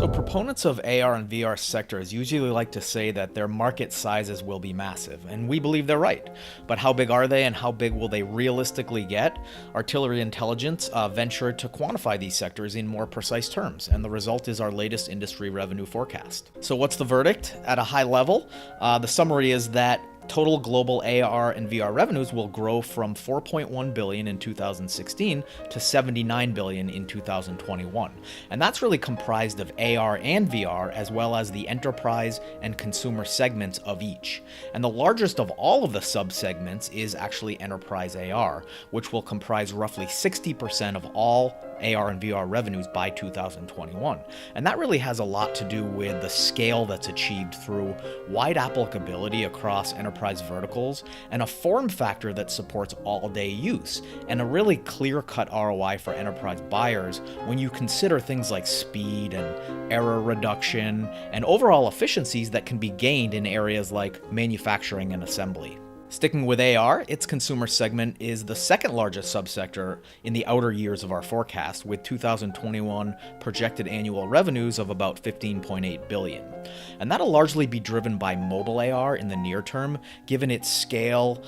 So proponents of AR and VR sectors usually like to say that their market sizes will be massive, and we believe they're right. But how big are they and how big will they realistically get? Artillery Intelligence ventured to quantify these sectors in more precise terms, and the result is our latest industry revenue forecast. So what's the verdict? At a high level, the summary is that total global AR and VR revenues will grow from $4.1 billion in 2016 to $79 billion in 2021. And that's really comprised of AR and VR, as well as the enterprise and consumer segments of each. And the largest of all of the subsegments is actually enterprise AR, which will comprise roughly 60% of all AR and VR revenues by 2021. And that really has a lot to do with the scale that's achieved through wide applicability across enterprise verticals and a form factor that supports all-day use, and a really clear-cut ROI for enterprise buyers when you consider things like speed and error reduction and overall efficiencies that can be gained in areas like manufacturing and assembly. Sticking with AR, its consumer segment is the second largest subsector in the outer years of our forecast, with 2021 projected annual revenues of about $15.8 billion. And that'll largely be driven by mobile AR in the near term, given its scale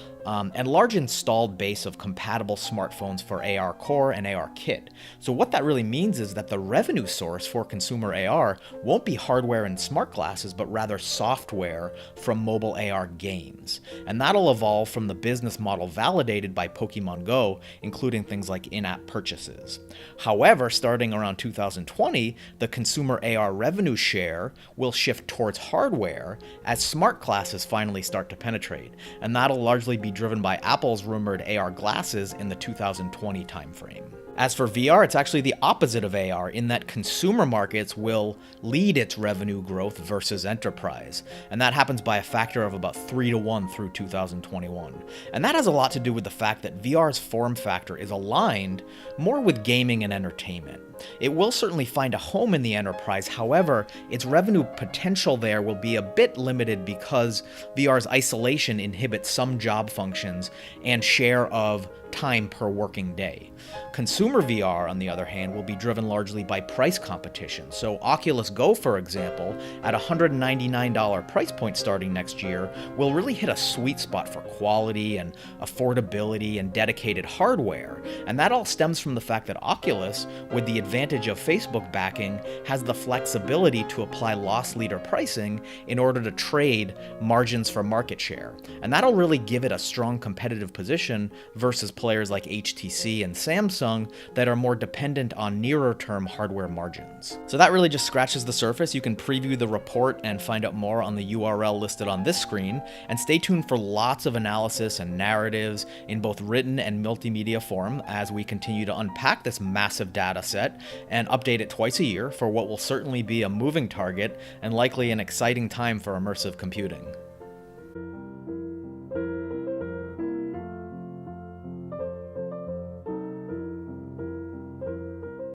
and large installed base of compatible smartphones for AR Core and AR Kit. So what that really means is that the revenue source for consumer AR won't be hardware and smart glasses, but rather software from mobile AR games. And that'll evolve from the business model validated by Pokemon Go, including things like in-app purchases. However, starting around 2020, the consumer AR revenue share will shift towards hardware as smart glasses finally start to penetrate, and that'll largely be driven by Apple's rumored AR glasses in the 2020 timeframe. As for VR, it's actually the opposite of AR in that consumer markets will lead its revenue growth versus enterprise, and that happens by a factor of about 3-to-1 through 2021. And that has a lot to do with the fact that VR's form factor is aligned more with gaming and entertainment. It will certainly find a home in the enterprise, however, its revenue potential there will be a bit limited because VR's isolation inhibits some job functions and share of time per working day. Consumer VR, on the other hand, will be driven largely by price competition. So Oculus Go, for example, at a $199 price point starting next year, will really hit a sweet spot for quality and affordability and dedicated hardware. And that all stems from the fact that Oculus, with the advantage of Facebook backing, has the flexibility to apply loss leader pricing in order to trade margins for market share. And that'll really give it a strong competitive position versus players like HTC and Samsung that are more dependent on nearer-term hardware margins. So that really just scratches the surface. You can preview the report and find out more on the URL listed on this screen, and stay tuned for lots of analysis and narratives in both written and multimedia form as we continue to unpack this massive data set and update it twice a year for what will certainly be a moving target and likely an exciting time for immersive computing.